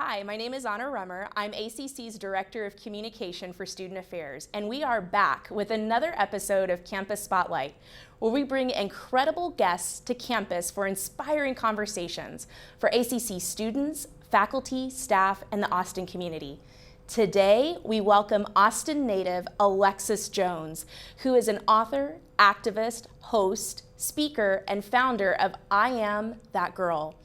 Hi, my name is Anna Rummer. I'm ACC's Director of Communication for Student Affairs, and we are back with another episode of Campus Spotlight, where we bring incredible guests to campus for inspiring conversations for ACC students, faculty, staff, and the Austin community. Today, we welcome Austin native Alexis Jones, who is an author, activist, host, speaker, and founder of I Am That Girl.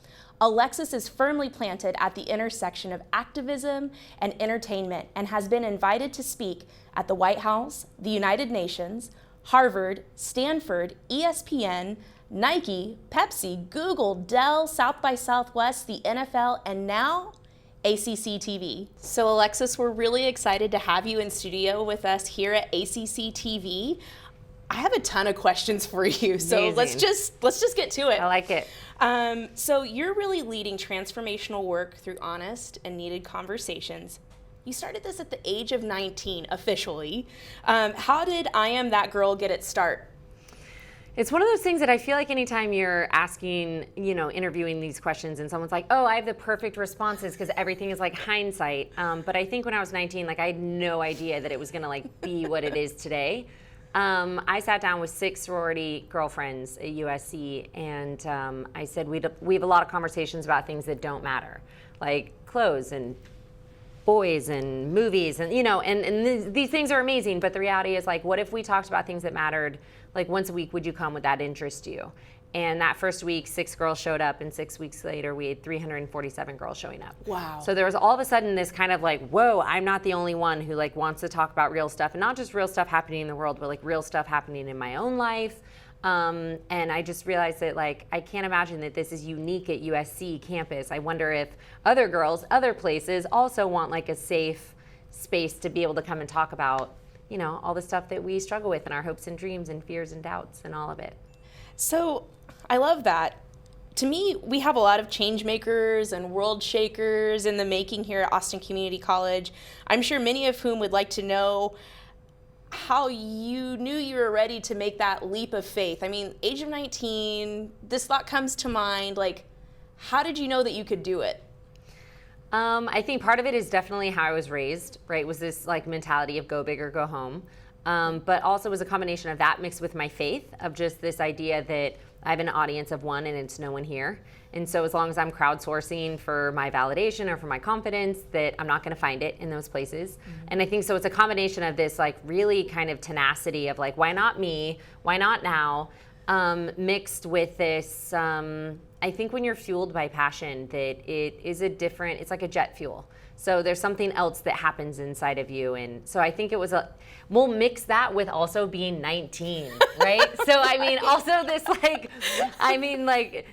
Alexis is firmly planted at the intersection of activism and entertainment and has been invited to speak at the White House, the United Nations, Harvard, Stanford, ESPN, Nike, Pepsi, Google, Dell, South by Southwest, the NFL, and now ACCTV. So Alexis, we're really excited to have you in studio with us here at ACCTV. I have a ton of questions for you, so Amazing. let's just get to it. I like it. So you're really leading transformational work through honest and needed conversations. You started this at the age of 19, officially. How did I Am That Girl get its start? It's one of those things that I feel like anytime you're asking, interviewing these questions and someone's like, oh, I have the perfect responses because everything is like hindsight. But I think when I was 19, I had no idea that it was gonna be what it is today. I sat down with 6 sorority girlfriends at USC, and I said we have a lot of conversations about things that don't matter, like clothes and boys and movies, and these things are amazing. But the reality is, what if we talked about things that mattered? Once a week, would you come? Would that interest you? And that first week, 6 girls showed up, and 6 weeks later, we had 347 girls showing up. Wow. So there was all of a sudden this kind of whoa, I'm not the only one who wants to talk about real stuff, and not just real stuff happening in the world, but real stuff happening in my own life. And I just realized that I can't imagine that this is unique at USC campus. I wonder if other girls, other places also want a safe space to be able to come and talk about, all the stuff that we struggle with and our hopes and dreams and fears and doubts and all of it. So I love that. To me, we have a lot of change makers and world shakers in the making here at Austin Community College. I'm sure many of whom would like to know how you knew you were ready to make that leap of faith. I mean, age of 19, this thought comes to mind, how did you know that you could do it? I think part of it is definitely how I was raised, right? Was this mentality of go big or go home. But also was a combination of that mixed with my faith of just this idea that I have an audience of one and it's no one here. And so as long as I'm crowdsourcing for my validation or for my confidence, that I'm not going to find it in those places. Mm-hmm. And I think so it's a combination of this really kind of tenacity of why not me? Why not now? Mixed with this, I think when you're fueled by passion, that it is it's like a jet fuel. So there's something else that happens inside of you. And so I think it was we'll mix that with also being 19, right? So I mean, also this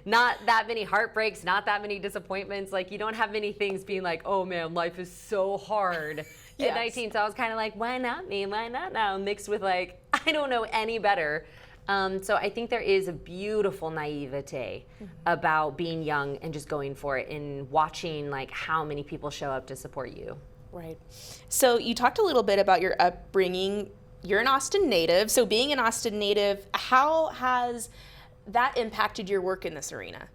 not that many heartbreaks, not that many disappointments. You don't have many things being oh man, life is so hard at 19. So I was kind of why not me? Why not now? Mixed with I don't know any better. So I think there is a beautiful naivete about being young and just going for it and watching how many people show up to support you. Right. So you talked a little bit about your upbringing. You're an Austin native. So being an Austin native, how has that impacted your work in this arena?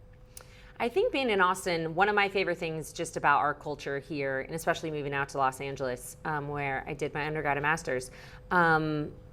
I think being in Austin, one of my favorite things just about our culture here, and especially moving out to Los Angeles, where I did my undergrad and master's,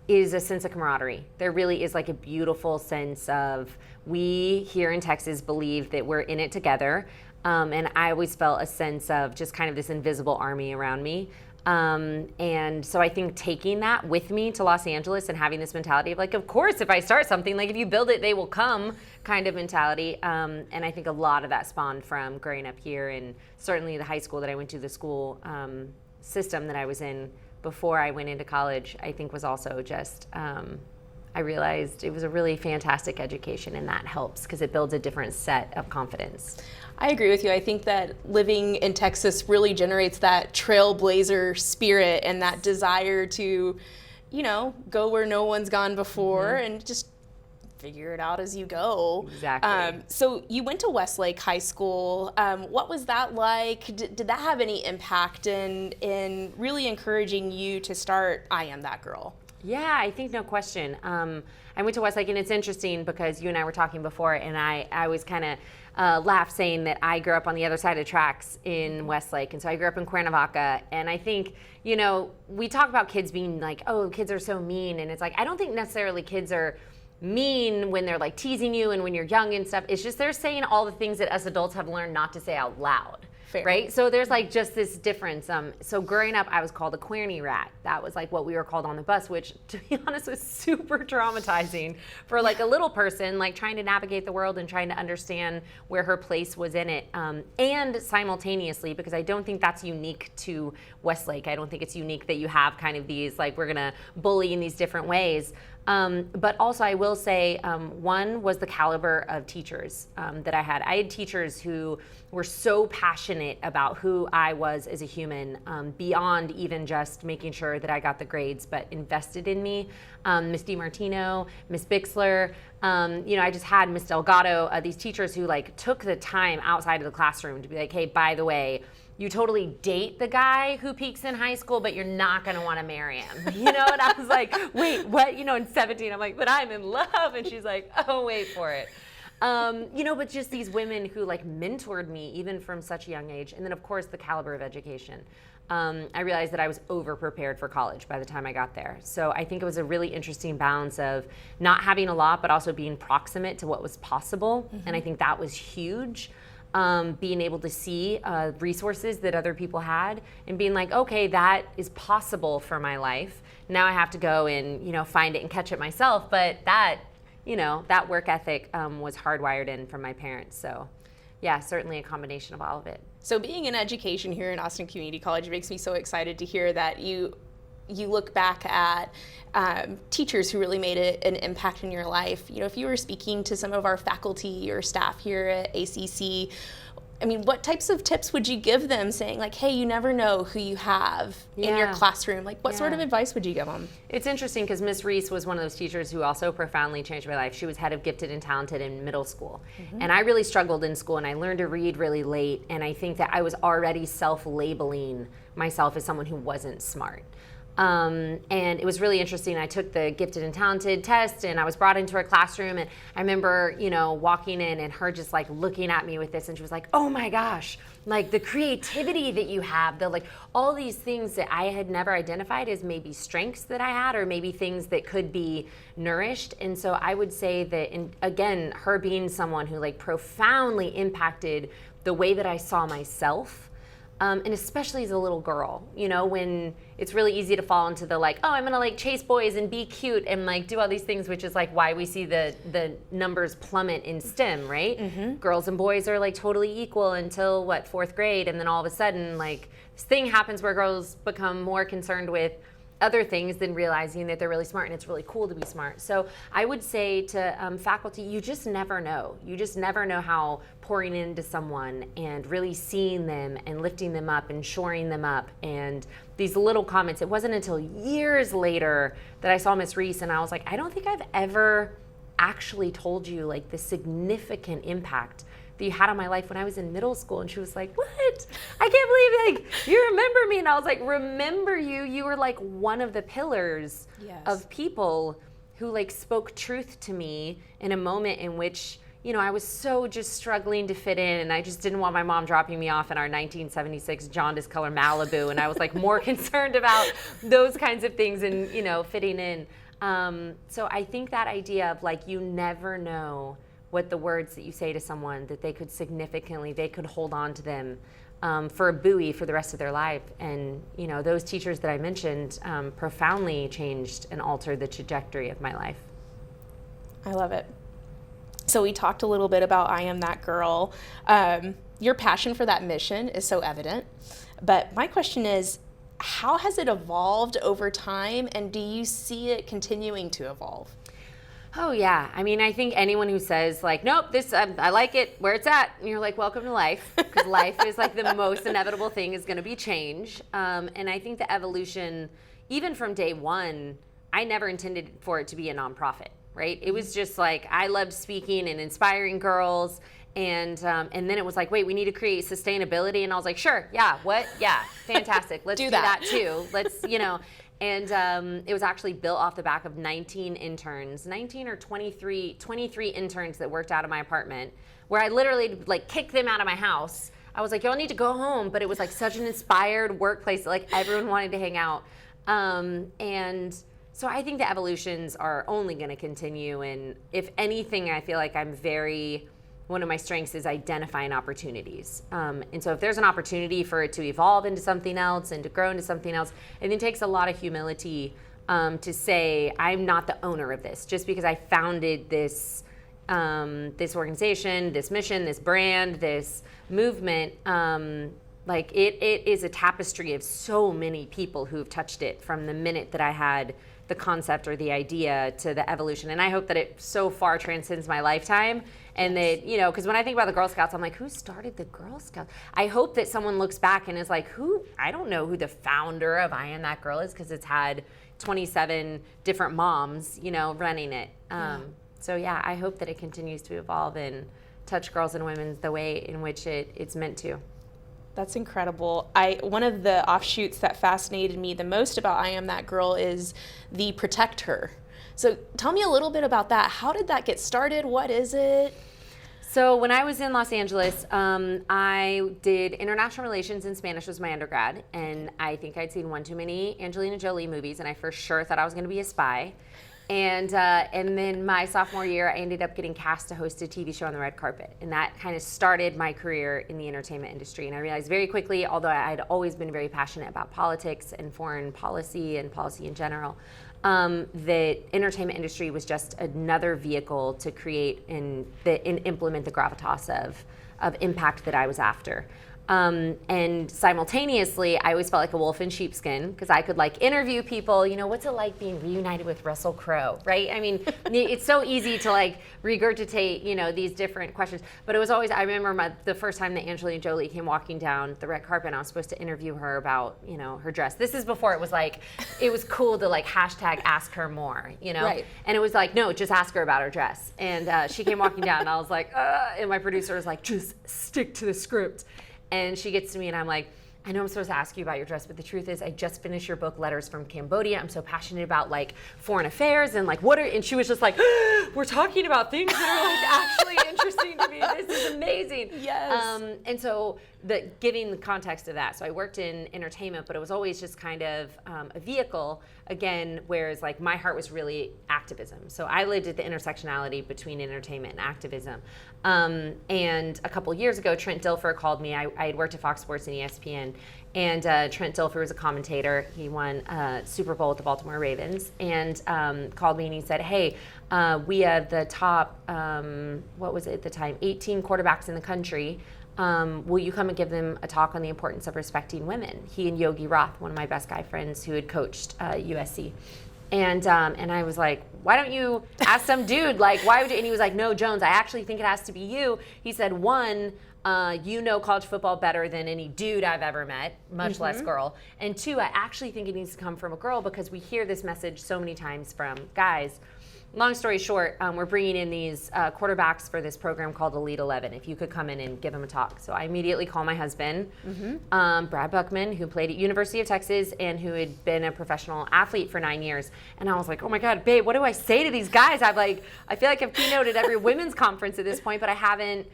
is a sense of camaraderie. There really is a beautiful sense of we here in Texas believe that we're in it together. And I always felt a sense of just kind of this invisible army around me. And so I think taking that with me to Los Angeles and having this mentality of course, if I start something, if you build it, they will come kind of mentality. And I think a lot of that spawned from growing up here, and certainly the high school that I went to, the school system that I was in before I went into college, I think was also just, I realized it was a really fantastic education, and that helps because it builds a different set of confidence. I agree with you. I think that living in Texas really generates that trailblazer spirit and that desire to, go where no one's gone before and just figure it out as you go. Exactly. So you went to Westlake High School. What was that like? Did that have any impact in really encouraging you to start I Am That Girl? Yeah, I think no question. I went to Westlake, and it's interesting because you and I were talking before, and I was kind of, laugh saying that I grew up on the other side of the tracks in Westlake, and so I grew up in Cuernavaca. And I think, you know, we talk about kids being like, oh, kids are so mean, and it's like, I don't think necessarily kids are mean when they're like teasing you and when you're young and stuff. It's just they're saying all the things that us adults have learned not to say out loud. Fair. Right? So there's like just this difference. So growing up, I was called a Querney rat. That was like what we were called on the bus, which to be honest was super traumatizing for like a little person, like trying to navigate the world and trying to understand where her place was in it. And simultaneously, because I don't think that's unique to Westlake. I don't think it's unique that you have kind of these, like, we're gonna bully in these different ways. But also I will say, one was the caliber of teachers that I had. I had teachers who were so passionate about who I was as a human, beyond even just making sure that I got the grades, but invested in me. Miss DiMartino, Miss Bixler, you know, I just had Miss Delgado, these teachers who like took the time outside of the classroom to be like, hey, by the way, you totally date the guy who peaks in high school, but you're not going to want to marry him. You know, and I was like, wait, what? You know, in 17, I'm like, but I'm in love. And she's like, oh, wait for it. You know, but just these women who like mentored me even from such a young age. And then of course the caliber of education. I realized that I was over prepared for college by the time I got there. So I think it was a really interesting balance of not having a lot, but also being proximate to what was possible. Mm-hmm. And I think that was huge. Being able to see resources that other people had and being like, okay, that is possible for my life. Now I have to go and, you know, find it and catch it myself. But that, you know, that work ethic was hardwired in from my parents. So yeah, certainly a combination of all of it. So being in education here in Austin Community College makes me so excited to hear that you look back at teachers who really made an impact in your life. You know, if you were speaking to some of our faculty or staff here at ACC, I mean, what types of tips would you give them saying like, hey, you never know who you have in your classroom? Like, what sort of advice would you give them? It's interesting because Miss Reese was one of those teachers who also profoundly changed my life. She was head of gifted and talented in middle school. Mm-hmm. And I really struggled in school and I learned to read really late. And I think that I was already self-labeling myself as someone who wasn't smart. And it was really interesting. I took the gifted and talented test and I was brought into her classroom and I remember, you know, walking in and her just like looking at me with this and she was like, oh my gosh, like the creativity that you have, the like all these things that I had never identified as maybe strengths that I had or maybe things that could be nourished. And so I would say that, and again, her being someone who like profoundly impacted the way that I saw myself. And especially as a little girl, you know, when it's really easy to fall into the like, oh, I'm gonna like chase boys and be cute and like do all these things, which is like why we see the numbers plummet in STEM, right? Mm-hmm. Girls and boys are like totally equal until what, 4th grade, and then all of a sudden like this thing happens where girls become more concerned with other things than realizing that they're really smart and it's really cool to be smart. So I would say to faculty, you just never know. You just never know how pouring into someone and really seeing them and lifting them up and shoring them up and these little comments. It wasn't until years later that I saw Miss Reese and I was like, I don't think I've ever actually told you like the significant impact that you had on my life when I was in middle school. And she was like, what? I can't believe like you remember me. And I was like, remember you? You were like one of the pillars of people who like spoke truth to me in a moment in which, you know, I was so just struggling to fit in and I just didn't want my mom dropping me off in our 1976 jaundice color Malibu. And I was like more concerned about those kinds of things and, you know, fitting in. So I think that idea of like, you never know what the words that you say to someone that they could significantly, they could hold on to them for a buoy for the rest of their life. And, you know, those teachers that I mentioned profoundly changed and altered the trajectory of my life. I love it. So we talked a little bit about I Am That Girl. Your passion for that mission is so evident. But my question is, how has it evolved over time and do you see it continuing to evolve? Oh yeah, I mean, I think anyone who says like, nope, this I like it where it's at, and you're like, welcome to life, because life is like the most inevitable thing is going to be change. And I think the evolution, even from day one, I never intended for it to be a nonprofit, right? It was just like I loved speaking and inspiring girls, and then it was like, wait, we need to create sustainability, and I was like, sure, yeah, what, yeah, fantastic, let's do that too, let's, you know. And it was actually built off the back of 19 or 23 interns that worked out of my apartment, where I literally like kicked them out of my house. I was like, y'all need to go home. But it was like such an inspired workplace that like everyone wanted to hang out. And so I think the evolutions are only going to continue. And if anything, I feel like one of my strengths is identifying opportunities. And so if there's an opportunity for it to evolve into something else and to grow into something else, I think it takes a lot of humility to say, I'm not the owner of this. Just because I founded this organization, this mission, this brand, this movement, like it is a tapestry of so many people who've touched it from the minute that I had the concept or the idea to the evolution. And I hope that it so far transcends my lifetime. And that, because when I think about the Girl Scouts, I'm like, who started the Girl Scouts? I hope that someone looks back and is like, I don't know who the founder of I Am That Girl is, because it's had 27 different moms, running it. So yeah, I hope that it continues to evolve and touch girls and women the way in which it's meant to. That's incredible. One of the offshoots that fascinated me the most about I Am That Girl is the Protect Her. So tell me a little bit about that. How did that get started? What is it? So when I was in Los Angeles, I did international relations and Spanish was my undergrad. And I think I'd seen one too many Angelina Jolie movies, and I for sure thought I was going to be a spy. And then my sophomore year, I ended up getting cast to host a TV show on the red carpet. And that kind of started my career in the entertainment industry. And I realized very quickly, although I'd always been very passionate about politics and foreign policy and policy in general, the entertainment industry was just another vehicle to create and implement the gravitas of impact that I was after. And simultaneously, I always felt like a wolf in sheepskin because I could like interview people, what's it like being reunited with Russell Crowe, right? I mean, it's so easy to like regurgitate, these different questions. But it was always, I remember the first time that Angelina Jolie came walking down the red carpet and I was supposed to interview her about, her dress. This is before it was like, it was cool to like hashtag ask her more, Right. And it was like, no, just ask her about her dress. And she came walking down and I was like, and my producer was like, just stick to the script. And she gets to me and I'm like, I know I'm supposed to ask you about your dress, but the truth is I just finished your book, Letters from Cambodia. I'm so passionate about like foreign affairs and like and she was just like, we're talking about things that are like actually interesting to me. This is amazing. Yes. And so giving the context of that. So I worked in entertainment, but it was always just kind of a vehicle, again, whereas like my heart was really activism. So I lived at the intersectionality between entertainment and activism. And a couple years ago, Trent Dilfer called me. I had worked at Fox Sports and ESPN, and Trent Dilfer was a commentator. He won Super Bowl with the Baltimore Ravens, and called me and he said, hey, we have the top, what was it at the time, 18 quarterbacks in the country. Will you come and give them a talk on the importance of respecting women? He and Yogi Roth, one of my best guy friends who had coached USC. And I was like, why don't you ask some dude? Like, why would you? And he was like, no, Jones, I actually think it has to be you. He said, one, college football better than any dude I've ever met, much less girl. And two, I actually think it needs to come from a girl because we hear this message so many times from guys. Long story short, we're bringing in these quarterbacks for this program called Elite 11. If you could come in and give them a talk. So I immediately call my husband, Brad Buckman, who played at University of Texas and who had been a professional athlete for 9 years. And I was like, oh my God, babe, what do I say to these guys? I feel like I've keynoted every women's conference at this point, but I haven't,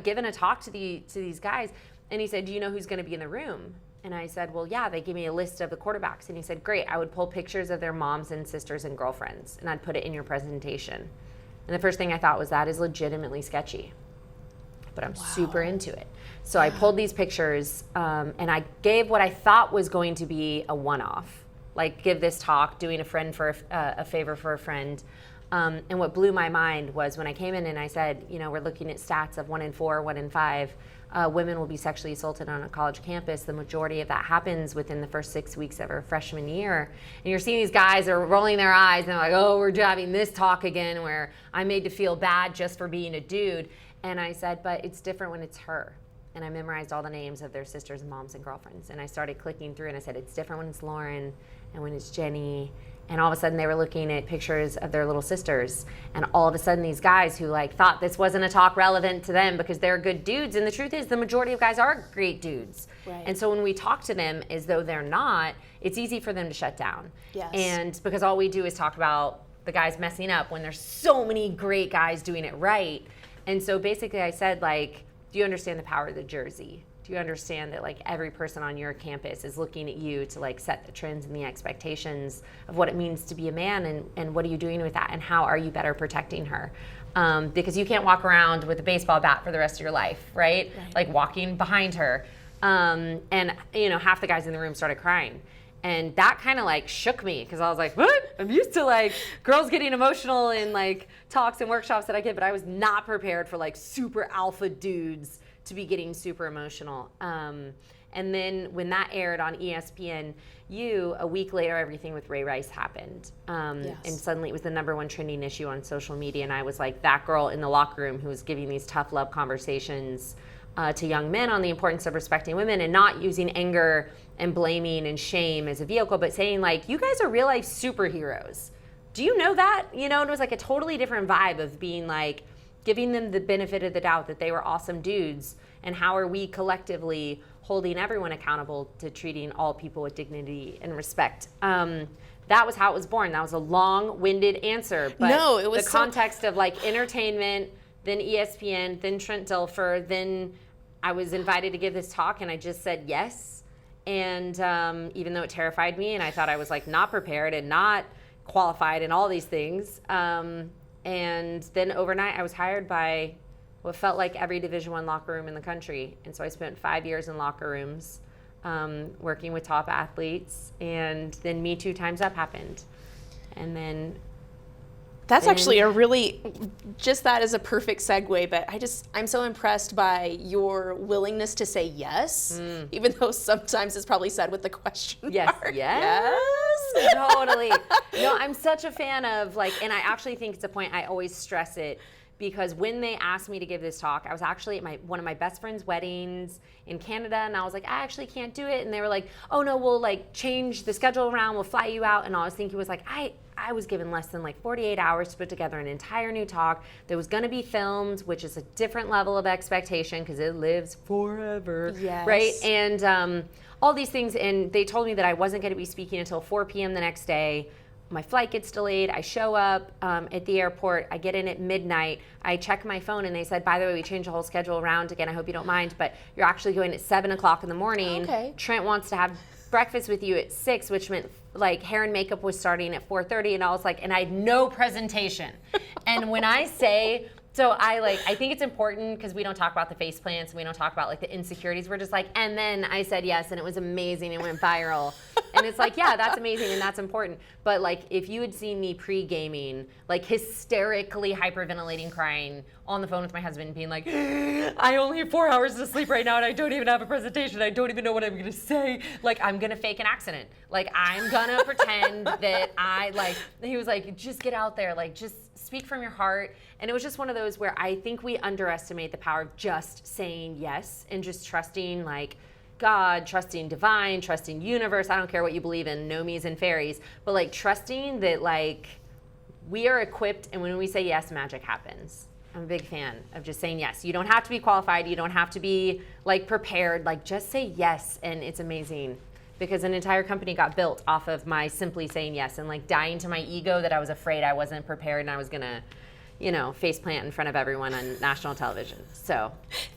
given a talk to these guys. And he said, do you know who's going to be in the room? And I said, well, yeah, they gave me a list of the quarterbacks. And he said, great, I would pull pictures of their moms and sisters and girlfriends, and I'd put it in your presentation. And the first thing I thought was, that is legitimately sketchy. But I'm super into it. So I pulled these pictures, and I gave what I thought was going to be a one-off, like give this talk, doing a friend for a favor for a friend. And what blew my mind was when I came in and I said, we're looking at stats of 1 in 4, 1 in 5. Women will be sexually assaulted on a college campus. The majority of that happens within the first 6 weeks of her freshman year. And you're seeing these guys are rolling their eyes and they're like, oh, we're having this talk again where I'm made to feel bad just for being a dude. And I said, but it's different when it's her. and I memorized all the names of their sisters and moms and girlfriends. And I started clicking through and I said, it's different when it's Lauren and when it's Jenny. And all of a sudden they were looking at pictures of their little sisters. And all of a sudden these guys who like thought this wasn't a talk relevant to them because they're good dudes. And the truth is the majority of guys are great dudes. Right. And so when we talk to them as though they're not, it's easy for them to shut down. Yes. And because all we do is talk about the guys messing up when there's so many great guys doing it right. And so basically I said, like, do you understand the power of the jersey? Do you understand that like every person on your campus is looking at you to like set the trends and the expectations of what it means to be a man, and what are you doing with that, and how are you better protecting her? Because you can't walk around with a baseball bat for the rest of your life, right? Like walking behind her. And you know, half the guys in the room started crying. And that kind of like shook me because I was like, what? I'm used to like girls getting emotional in like talks and workshops that I get, but I was not prepared for like super alpha dudes to be getting super emotional. And then when that aired on ESPNU, a week later, everything with Ray Rice happened. And suddenly it was the #1 trending issue on social media. And I was like that girl in the locker room who was giving these tough love conversations to young men on the importance of respecting women and not using anger and blaming and shame as a vehicle, but saying like, you guys are real life superheroes. Do you know that? You know, and it was like a totally different vibe of being like, giving them the benefit of the doubt that they were awesome dudes, and how are we collectively holding everyone accountable to treating all people with dignity and respect. That was how it was born. That was a long-winded answer, but no, it was the context of like entertainment, then ESPN, then Trent Dilfer, then I was invited to give this talk and I just said yes. And even though it terrified me and I thought I was like not prepared and not qualified and all these things, and then overnight I was hired by what felt like every Division I locker room in the country. And so I spent 5 years in locker rooms working with top athletes, and then Me2 Time's Up happened. And then that's actually a really, just that is a perfect segue, but I'm so impressed by your willingness to say yes, even though sometimes it's probably said with the question mark. Yes, totally. No, I'm such a fan of like, and I actually think it's a point I always stress it, because when they asked me to give this talk, I was actually at one of my best friend's weddings in Canada, and I was like, I actually can't do it. And they were like, oh no, we'll like change the schedule around, we'll fly you out. And all I was thinking was like, I was given less than like 48 hours to put together an entire new talk that was gonna be filmed, which is a different level of expectation because it lives forever, right? And all these things, and they told me that I wasn't gonna be speaking until 4 p.m. the next day. My flight gets delayed. I show up at the airport. I get in at midnight. I check my phone and they said, by the way, we changed the whole schedule around again. I hope you don't mind, but you're actually going at 7 o'clock in the morning. Okay. Trent wants to have breakfast with you at 6, which meant like hair and makeup was starting at 4:30. And I was like, and I had no presentation. And when I say, so I think it's important because we don't talk about the face plants and we don't talk about like the insecurities. We're just like, and then I said yes and it was amazing. It went viral. And it's like, yeah, that's amazing and that's important. But like if you had seen me pre-gaming, like hysterically hyperventilating, crying on the phone with my husband being like, I only have 4 hours to sleep right now and I don't even have a presentation. I don't even know what I'm gonna say. Like I'm gonna fake an accident. Like I'm gonna pretend that he was like, just get out there. Like just speak from your heart. And it was just one of those where I think we underestimate the power of just saying yes and just trusting like God, trusting divine, trusting universe. I don't care what you believe in, nomies and fairies, but like trusting that like we are equipped, and when we say yes, magic happens. I'm a big fan of just saying yes. You don't have to be qualified. You don't have to be like prepared. Like just say yes, and it's amazing. Because an entire company got built off of my simply saying yes and like dying to my ego that I was afraid I wasn't prepared and I was gonna, you know, face plant in front of everyone on national television. So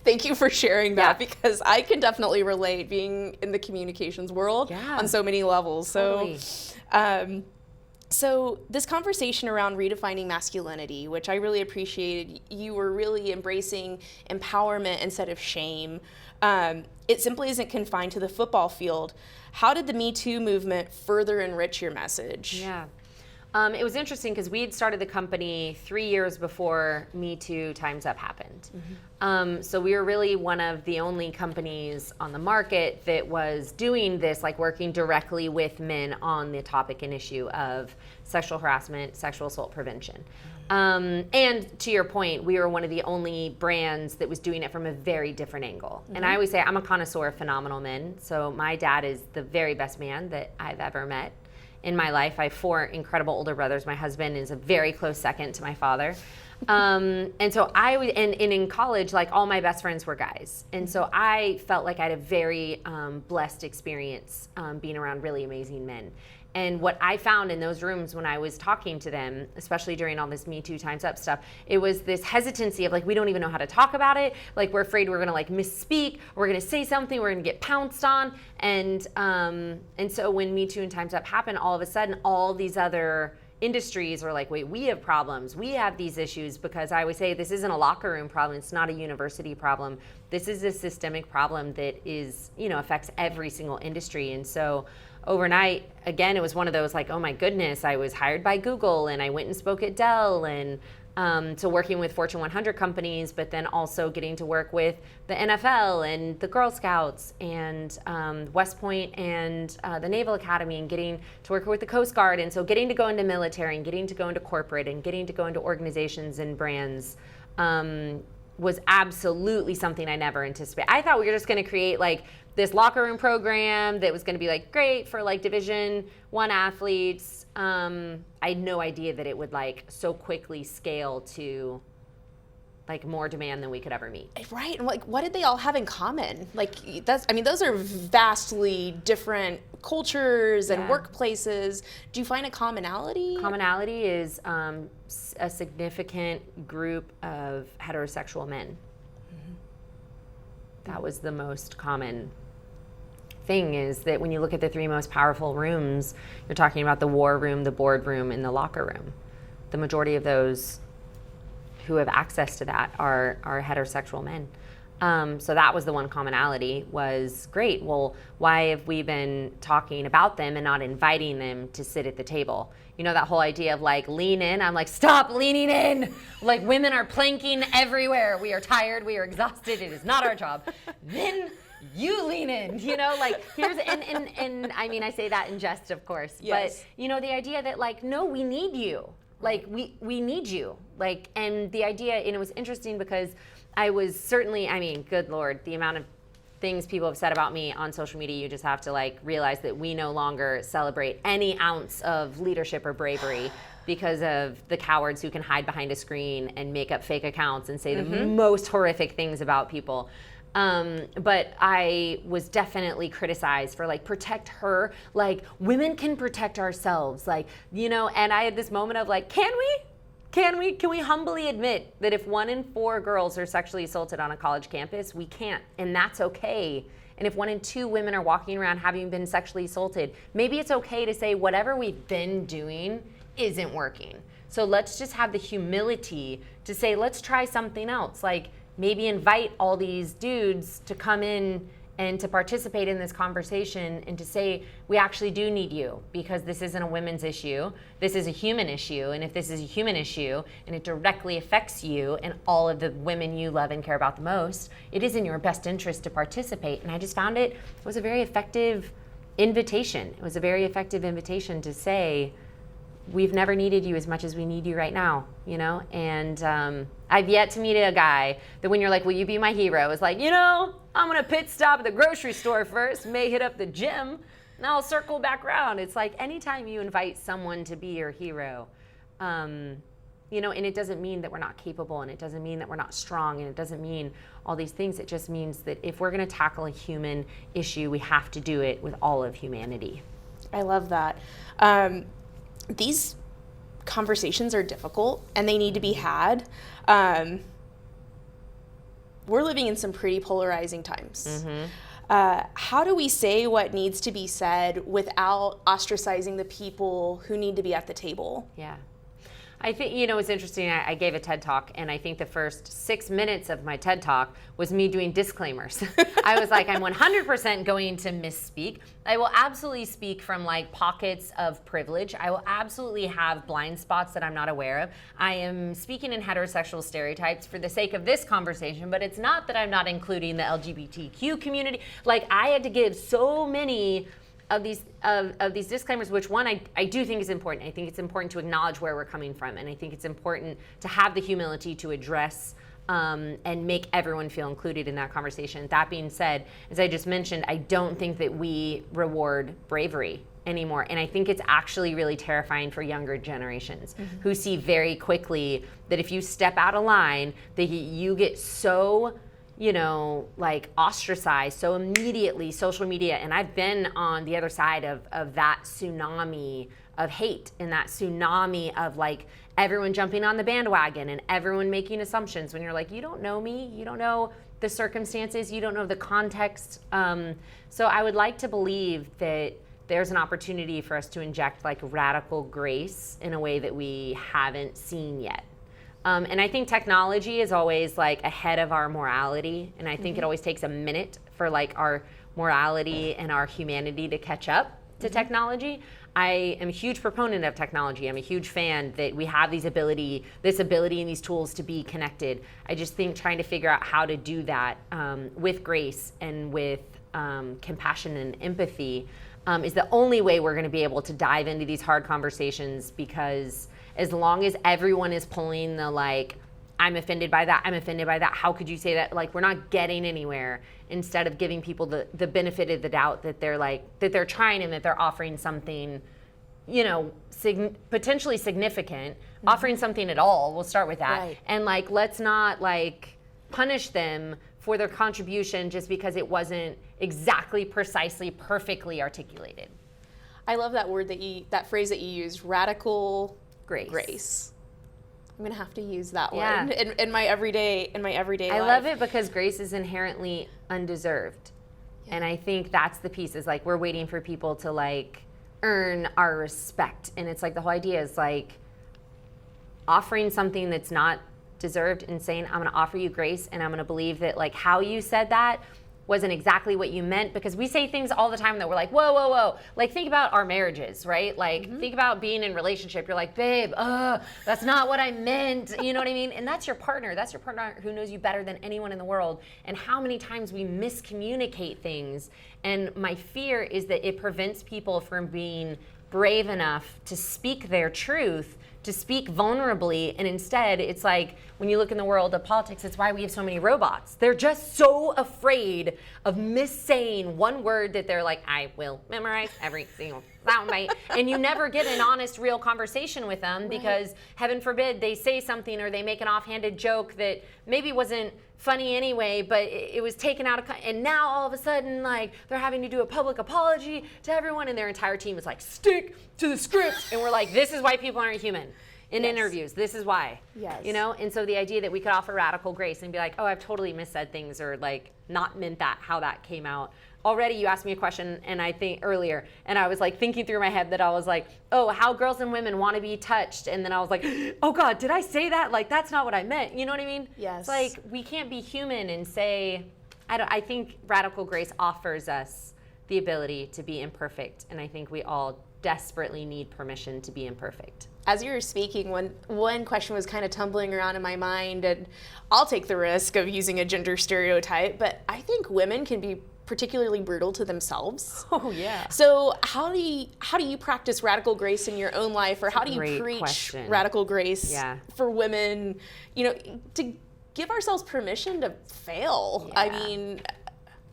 thank you for sharing that, because I can definitely relate being in the communications world on so many levels. Totally. So this conversation around redefining masculinity, which I really appreciated, you were really embracing empowerment instead of shame. It simply isn't confined to the football field. How did the Me2 movement further enrich your message? Yeah. It was interesting because we had started the company 3 years before Me2 Time's Up happened. So we were really one of the only companies on the market that was doing this, like working directly with men on the topic and issue of sexual harassment, sexual assault prevention. And to your point, we were one of the only brands that was doing it from a very different angle. And I always say I'm a connoisseur of phenomenal men. So my dad is the very best man that I've ever met in my life. I have 4 incredible older brothers. My husband is a very close second to my father. And so in college, like all my best friends were guys. And so I felt like I had a very blessed experience being around really amazing men. And what I found in those rooms when I was talking to them, especially during all this Me Too Time's Up stuff, it was this hesitancy of like, we don't even know how to talk about it. Like we're afraid we're gonna like misspeak, we're gonna say something, we're gonna get pounced on. And so when Me Too and Time's Up happened, all of a sudden, all these other industries were like, wait, we have problems, we have these issues, because I always say this isn't a locker room problem, it's not a university problem. This is a systemic problem that is, affects every single industry. And so overnight, again, it was one of those like, oh my goodness, I was hired by Google and I went and spoke at Dell, and so working with Fortune 100 companies, but then also getting to work with the NFL and the Girl Scouts and West Point and the Naval Academy, and getting to work with the Coast Guard. And so getting to go into military and getting to go into corporate and getting to go into organizations and brands was absolutely something I never anticipated. I thought we were just going to create like this locker room program that was going to be like great for like Division I athletes. I had no idea that it would like so quickly scale to like more demand than we could ever meet. Right. And like, what did they all have in common? Like those are vastly different cultures and workplaces. Do you find a commonality? Commonality is a significant group of heterosexual men. Mm-hmm. That was the most common thing, is that when you look at the 3 most powerful rooms, you're talking about the war room, the boardroom, and the locker room. The majority of those who have access to that are heterosexual men. So that was the one commonality, was great. Well, why have we been talking about them and not inviting them to sit at the table? That whole idea of like lean in. I'm like, stop leaning in. Like women are planking everywhere. We are tired. We are exhausted. It is not our job. Then you lean in, like here's, and I mean, I say that in jest, of course, yes. But the idea that like, no, we need you. Like we need you. Like, and the idea, and it was interesting because I was certainly, I mean, good Lord, the amount of things people have said about me on social media, you just have to like realize that we no longer celebrate any ounce of leadership or bravery because of the cowards who can hide behind a screen and make up fake accounts and say the most horrific things about people. But I was definitely criticized for like, protect her, like women can protect ourselves, like, and I had this moment of like, can we humbly admit that if 1 in 4 girls are sexually assaulted on a college campus, we can't, and that's okay. And if 1 in 2 women are walking around having been sexually assaulted, maybe it's okay to say whatever we've been doing isn't working. So let's just have the humility to say, let's try something else. Like maybe invite all these dudes to come in and to participate in this conversation and to say, we actually do need you, because this isn't a women's issue. This is a human issue. And if this is a human issue and it directly affects you and all of the women you love and care about the most, it is in your best interest to participate. And I just found it was a very effective invitation. It was a very effective invitation to say, we've never needed you as much as we need you right now, And I've yet to meet a guy that when you're like, will you be my hero? Is like, I'm going to pit stop at the grocery store first, may hit up the gym, and I'll circle back around. It's like anytime you invite someone to be your hero, and it doesn't mean that we're not capable, and it doesn't mean that we're not strong, and it doesn't mean all these things. It just means that if we're going to tackle a human issue, we have to do it with all of humanity. I love that. These conversations are difficult and they need to be had. We're living in some pretty polarizing times. How do we say what needs to be said without ostracizing the people who need to be at the table? Yeah. I think, it's interesting. I gave a TED Talk, and I think the first 6 minutes of my TED Talk was me doing disclaimers. I was like, I'm 100% going to misspeak. I will absolutely speak from like pockets of privilege. I will absolutely have blind spots that I'm not aware of. I am speaking in heterosexual stereotypes for the sake of this conversation, but it's not that I'm not including the LGBTQ community. Like, I had to give so many of these disclaimers, which one I do think is important. I think it's important to acknowledge where we're coming from, and I think it's important to have the humility to address and make everyone feel included in that conversation. That being said, as I just mentioned, I don't think that we reward bravery anymore, and I think it's actually really terrifying for younger generations who see very quickly that if you step out of line, that you get so like ostracized so immediately, social media. And I've been on the other side of that tsunami of hate and that tsunami of like everyone jumping on the bandwagon and everyone making assumptions when you're like, you don't know me, you don't know the circumstances, you don't know the context. So I would like to believe that there's an opportunity for us to inject like radical grace in a way that we haven't seen yet. And I think technology is always like ahead of our morality. And I think it always takes a minute for like our morality and our humanity to catch up to technology. I am a huge proponent of technology. I'm a huge fan that we have this ability and these tools to be connected. I just think trying to figure out how to do that with grace and with compassion and empathy is the only way we're going to be able to dive into these hard conversations, because as long as everyone is pulling the like, I'm offended by that, how could you say that? Like, we're not getting anywhere, instead of giving people the benefit of the doubt that they're like, that they're trying and that they're offering something, potentially significant, offering something at all. We'll start with that. Right. And like, let's not like punish them for their contribution just because it wasn't exactly, precisely, perfectly articulated. I love that word that phrase that you used, radical grace. I'm gonna have to use that one in my everyday life. I love it because grace is inherently undeserved. Yeah. And I think that's the piece, is like we're waiting for people to like earn our respect. And it's like the whole idea is like offering something that's not deserved and saying, I'm gonna offer you grace, and I'm gonna believe that like how you said that wasn't exactly what you meant, because we say things all the time that we're like, whoa. Like, think about our marriages, right? Like, think about being in a relationship. You're like, babe, that's not what I meant. You know what I mean? And that's your partner. That's your partner who knows you better than anyone in the world. And how many times we miscommunicate things. And my fear is that it prevents people from being brave enough to speak their truth, to speak vulnerably. And instead, it's like, when you look in the world of politics, it's why we have so many robots. They're just so afraid of missaying one word that they're like, I will memorize every single soundbite. And you never get an honest, real conversation with them, because heaven forbid they say something or they make an offhanded joke that maybe wasn't funny anyway, but it was taken out of, and now all of a sudden, like, they're having to do a public apology to everyone, and their entire team is like, stick to the script. And we're like, this is why people aren't human in interviews. This is why. Yes. And so the idea that we could offer radical grace and be like, oh, I've totally missaid things, or like not meant that, how that came out. Already you asked me a question, and I think earlier, and I was like thinking through my head that I was like, oh, how girls and women want to be touched. And then I was like, oh God, did I say that? Like, that's not what I meant. You know what I mean? Yes. It's like, we can't be human and say, I think radical grace offers us the ability to be imperfect. And I think we all desperately need permission to be imperfect. As you were speaking, one question was kind of tumbling around in my mind, and I'll take the risk of using a gender stereotype, but I think women can be particularly brutal to themselves. Oh yeah. So how do you practice radical grace in your own life, or how do you preach radical grace for women, to give ourselves permission to fail? Yeah. I mean,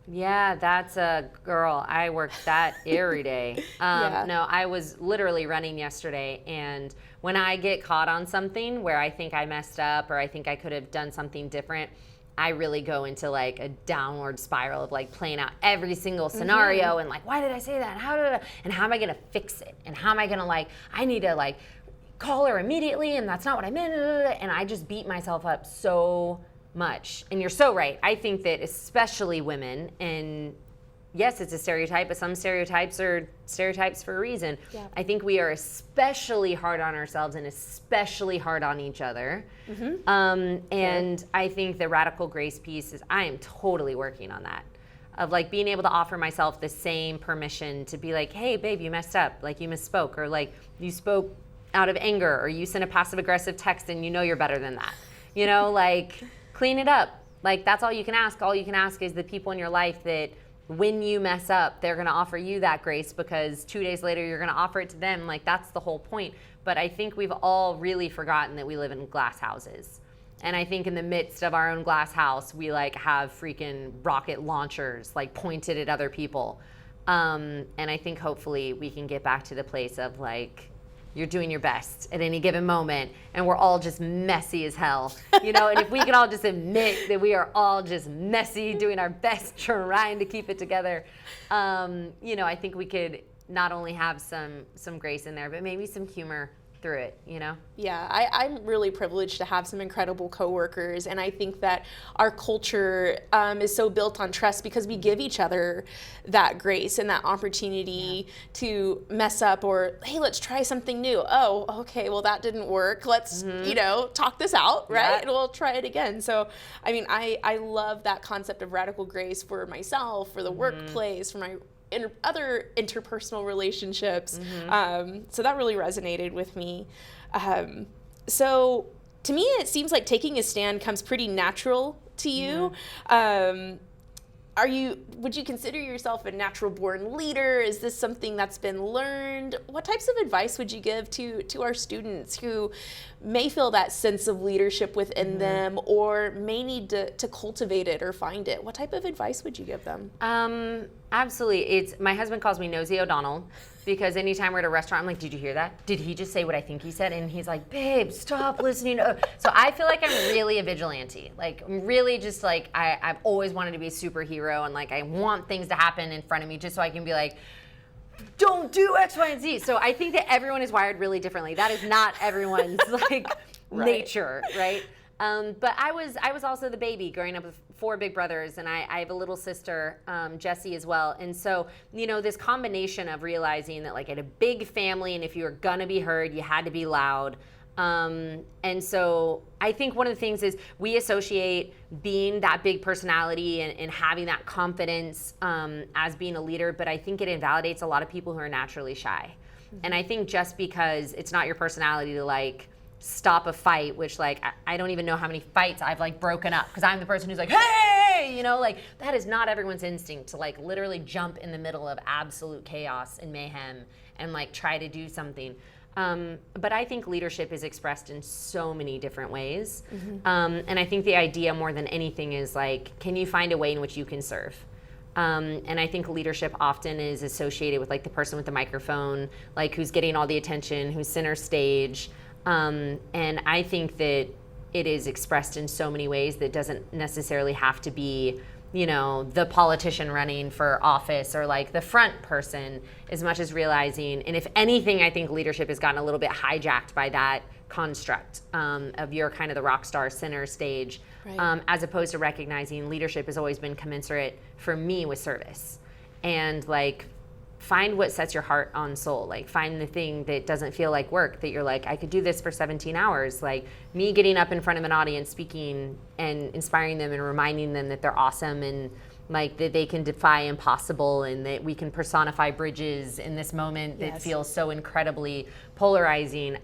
yeah, that's a girl. I work that every day. No, I was literally running yesterday, and when I get caught on something where I think I messed up or I think I could have done something different, I really go into like a downward spiral of like playing out every single scenario and like, why did I say that? And how am I gonna fix it? And how am I gonna I need to like call her immediately, and that's not what I meant. And I just beat myself up so much. And you're so right. I think that especially women, and yes, it's a stereotype, but some stereotypes are stereotypes for a reason. Yeah. I think we are especially hard on ourselves and especially hard on each other. And I think the radical grace piece is, I am totally working on that, of like being able to offer myself the same permission to be like, hey babe, you messed up, like you misspoke, or like you spoke out of anger, or you sent a passive aggressive text and you're better than that. Like, clean it up. Like, that's all you can ask. All you can ask is the people in your life that when you mess up, they're going to offer you that grace because 2 days later you're going to offer it to them. Like, that's the whole point. But I think we've all really forgotten that we live in glass houses. And I think in the midst of our own glass house, we like have freaking rocket launchers like pointed at other people. And I think hopefully we can get back to the place of like, you're doing your best at any given moment, and we're all just messy as hell, you know. And if we can all just admit that we are all just messy, doing our best, trying to keep it together, you know, I think we could not only have some grace in there, but maybe some humor through it, you know? Yeah, I'm really privileged to have some incredible coworkers, and I think that our culture is so built on trust because we give each other that grace and that opportunity to mess up, or, hey, let's try something new. Oh, okay, well, that didn't work. Let's, you know, talk this out, right? And we'll try it again. So, I mean, I love that concept of radical grace for myself, for the workplace, for my other interpersonal relationships. So that really resonated with me. So to me, it seems like taking a stand comes pretty natural to you. Would you consider yourself a natural born leader? Is this something that's been learned? What types of advice would you give to our students who may feel that sense of leadership within them, or may need to cultivate it or find it? What type of advice would you give them? Absolutely. My husband calls me Nosy O'Donnell because anytime we're at a restaurant, I'm like, did you hear that? Did he just say what I think he said? And he's like, babe, stop listening. So I feel like I'm really a vigilante. Like, I'm really just like, I've always wanted to be a superhero, and like, I want things to happen in front of me just so I can be like, don't do X, Y, and Z. So I think that everyone is wired really differently. That is not everyone's like nature, right? But I was also the baby growing up with 4 big brothers, and I have a little sister, Jessie, as well. And so, you know, this combination of realizing that like I had a big family, and if you were gonna be heard, you had to be loud. And so I think one of the things is we associate being that big personality and having that confidence as being a leader, but I think it invalidates a lot of people who are naturally shy. And I think just because it's not your personality to like stop a fight, which like I don't even know how many fights I've like broken up because I'm the person who's like, hey, you know, like that is not everyone's instinct to like literally jump in the middle of absolute chaos and mayhem and like try to do something. But I think leadership is expressed in so many different ways. And I think the idea more than anything is like, can you find a way in which you can serve? And I think leadership often is associated with like the person with the microphone, like who's getting all the attention, who's center stage. And I think that it is expressed in so many ways that doesn't necessarily have to be, you know, the politician running for office or like the front person, as much as realizing, and if anything, I think leadership has gotten a little bit hijacked by that construct of you're kind of the rock star center stage, as opposed to recognizing leadership has always been commensurate for me with service. And like, find what sets your heart on soul. Like, find the thing that doesn't feel like work, that you're like, I could do this for 17 hours. Like me getting up in front of an audience, speaking and inspiring them and reminding them that they're awesome and like that they can defy impossible and that we can personify bridges in this moment that feels so incredibly polarizing.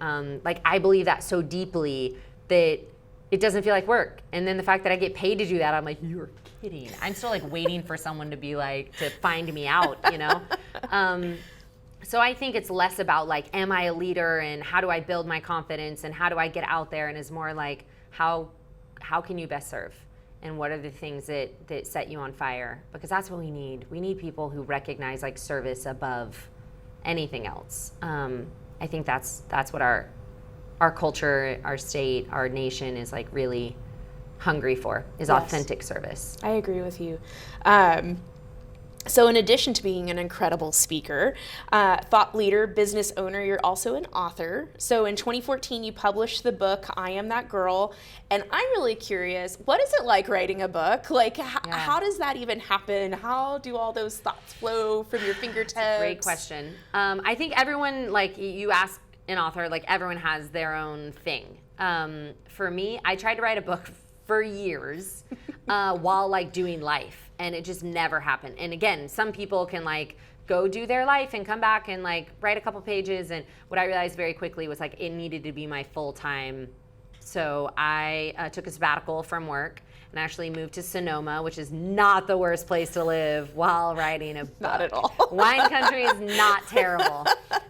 Like I believe that so deeply that it doesn't feel like work. And then the fact that I get paid to do that, I'm like, you're kidding. I'm still like waiting for someone to be like, to find me out, you know? So I think it's less about like, am I a leader and how do I build my confidence and how do I get out there? And is more like, how can you best serve? And what are the things that set you on fire? Because that's what we need. We need people who recognize like service above anything else. I think that's what our culture, our state, our nation is like really hungry for, is authentic service. I agree with you. So in addition to being an incredible speaker, thought leader, business owner, you're also an author. So in 2014, you published the book, I Am That Girl. And I'm really curious, what is it like writing a book? Like, how does that even happen? How do all those thoughts flow from your fingertips? That's a great question. I think everyone, like you ask an author, like everyone has their own thing. For me, I tried to write a book for years while like doing life. And it just never happened. And again, some people can like go do their life and come back and like write a couple pages. And what I realized very quickly was like it needed to be my full time. So I took a sabbatical from work and actually moved to Sonoma, which is not the worst place to live while writing a book. Not at all. Wine country is not terrible.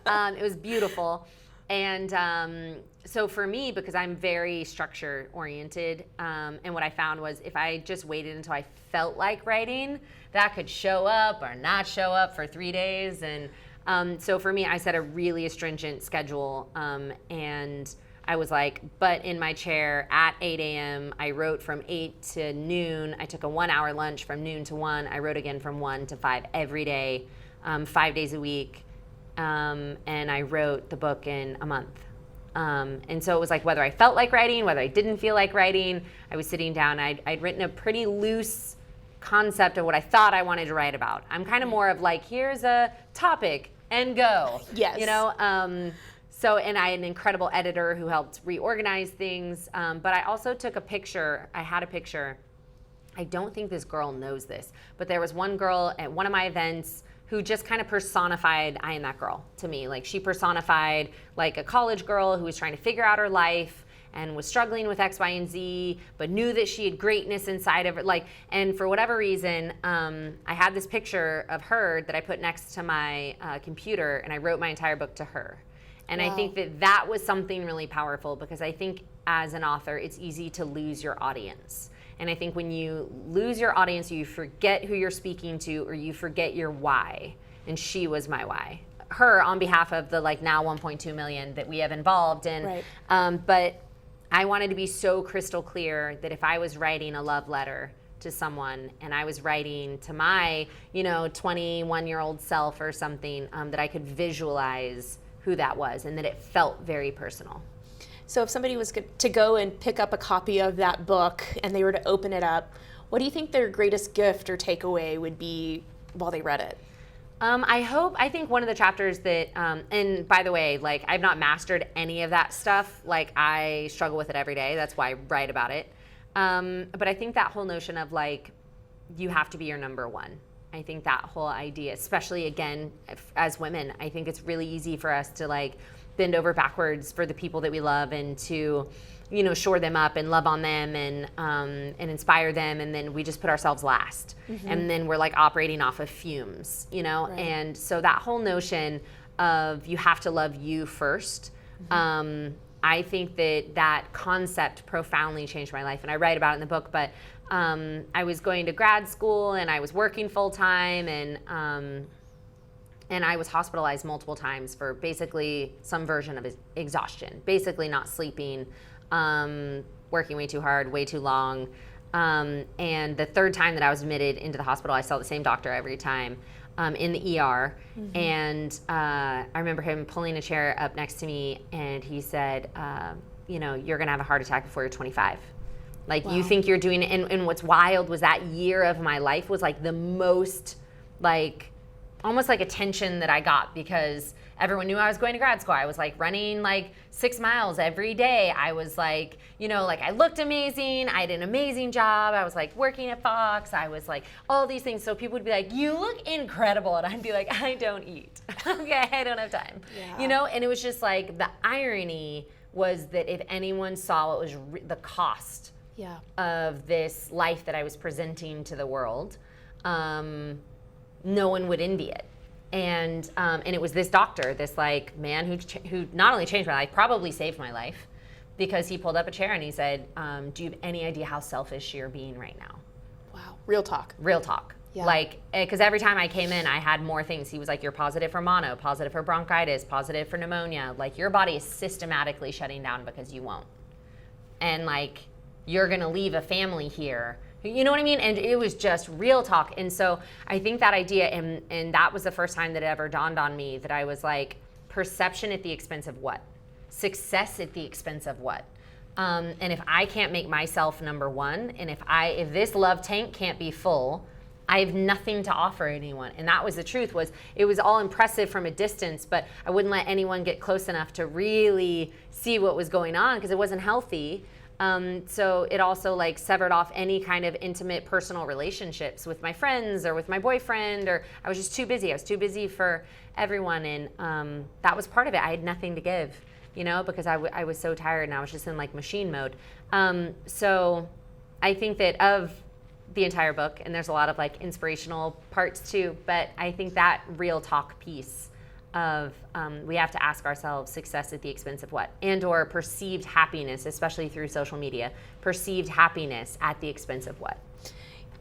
It was beautiful. And so for me, because I'm very structure oriented, and what I found was if I just waited until I felt like writing, that could show up or not show up for 3 days. And so for me, I set a really astringent schedule, and I was like, but in my chair at 8 a.m., I wrote from 8 to noon. I took a 1 hour lunch from noon to 1. I wrote again from 1 to 5 every day, 5 days a week. And I wrote the book in a month. And so it was like whether I felt like writing, whether I didn't feel like writing, I was sitting down. I'd written a pretty loose concept of what I thought I wanted to write about. I'm kind of more of like, here's a topic and go. Yes. You know? So, and I had an incredible editor who helped reorganize things. But I also took a picture. I had a picture. I don't think this girl knows this, but there was one girl at one of my events who just kind of personified I am that girl to me. Like she personified like a college girl who was trying to figure out her life and was struggling with X, Y, and Z, but knew that she had greatness inside of her. Like, and for whatever reason, I had this picture of her that I put next to my computer, and I wrote my entire book to her. And Wow. I think that that was something really powerful, because I think as an author, it's easy to lose your audience. And I think when you lose your audience, you forget who you're speaking to, or you forget your why. And she was my why. Her on behalf of the like now 1.2 million that we have involved in. Right. But I wanted to be so crystal clear that if I was writing a love letter to someone and I was writing to my, 21-year-old self or something, that I could visualize who that was and that it felt very personal. So if somebody was to go and pick up a copy of that book and they were to open it up, what do you think their greatest gift or takeaway would be while they read it? I think one of the chapters that, and by the way, like I've not mastered any of that stuff. Like I struggle with it every day. That's why I write about it. But I think that whole notion of like, you have to be your number one. I think that whole idea, especially again, as women, I think it's really easy for us to like bend over backwards for the people that we love and to, shore them up and love on them and inspire them. And then we just put ourselves last. Mm-hmm. And then we're like operating off of fumes, Right. And so that whole notion of you have to love you first. Mm-hmm. I think that concept profoundly changed my life. And I write about it in the book, but I was going to grad school and I was working full time and I was hospitalized multiple times for basically some version of exhaustion, basically not sleeping, working way too hard, way too long. And the third time that I was admitted into the hospital, I saw the same doctor every time in the ER. Mm-hmm. And I remember him pulling a chair up next to me and he said, you're going to have a heart attack before you're 25. Like, wow. You think you're doing it. And what's wild was that year of my life was like the most like, almost like attention that I got, because everyone knew I was going to grad school. I was like running like 6 miles every day. I was like, like I looked amazing. I had an amazing job. I was like working at Fox. I was like all these things. So people would be like, you look incredible. And I'd be like, I don't eat. Okay, I don't have time. Yeah. And it was just like the irony was that if anyone saw what was the cost yeah. of this life that I was presenting to the world, no one would envy it. And it was this doctor, this like man who not only changed my life, probably saved my life, because he pulled up a chair and he said, do you have any idea how selfish you're being right now? Wow. Real talk. Real talk. Yeah. Like, because every time I came in, I had more things. He was like, you're positive for mono, positive for bronchitis, positive for pneumonia. Like, your body is systematically shutting down because you won't. And like, you're going to leave a family here. You know what I mean? And it was just real talk. And so I think that idea, and that was the first time that it ever dawned on me that I was like, perception at the expense of what? Success at the expense of what? And if I can't make myself number one, and if this love tank can't be full, I have nothing to offer anyone. And that was the truth. It was all impressive from a distance, but I wouldn't let anyone get close enough to really see what was going on because it wasn't healthy. So it also like severed off any kind of intimate personal relationships with my friends or with my boyfriend, or I was just too busy. I was too busy for everyone. And that was part of it. I had nothing to give, because I was so tired and I was just in like machine mode. So I think that of the entire book, and there's a lot of like inspirational parts too, but I think that real talk piece of we have to ask ourselves, success at the expense of what? And or perceived happiness, especially through social media, perceived happiness at the expense of what?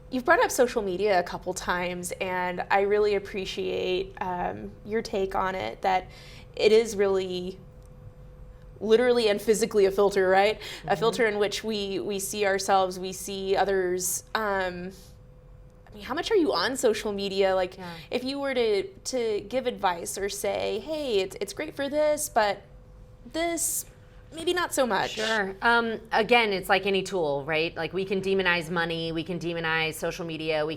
You've brought up social media a couple times, and I really appreciate your take on it, that it is really literally and physically a filter, right? Mm-hmm. A filter in which we see ourselves, we see others. I mean, how much are you on social media? Like, if you were to give advice or say, hey, it's great for this, but this, maybe not so much. Sure. Again, it's like any tool, right? Like we can demonize money, we can demonize social media,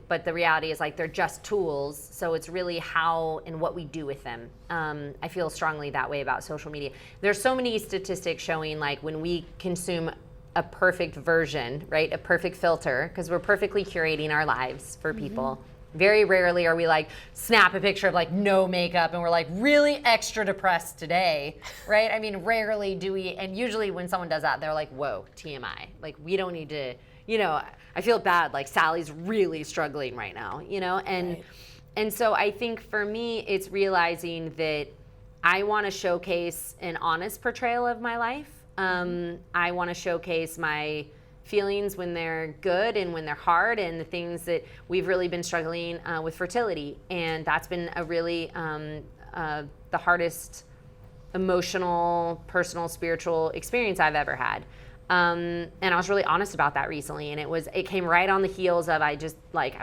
but the reality is like they're just tools. So it's really how and what we do with them. I feel strongly that way about social media. There's so many statistics showing like when we consume a perfect version, right? A perfect filter, because we're perfectly curating our lives for people. Very rarely are we like snap a picture of like no makeup and we're like really extra depressed today, right? I mean, rarely do we, and usually when someone does that, they're like, whoa, TMI. Like we don't need to, I feel bad, like Sally's really struggling right now, and so I think for me, it's realizing that I want to showcase an honest portrayal of my life. I want to showcase my feelings when they're good and when they're hard, and the things that we've really been struggling with fertility. And that's been a really the hardest emotional, personal, spiritual experience I've ever had. And I was really honest about that recently. And it came right on the heels of I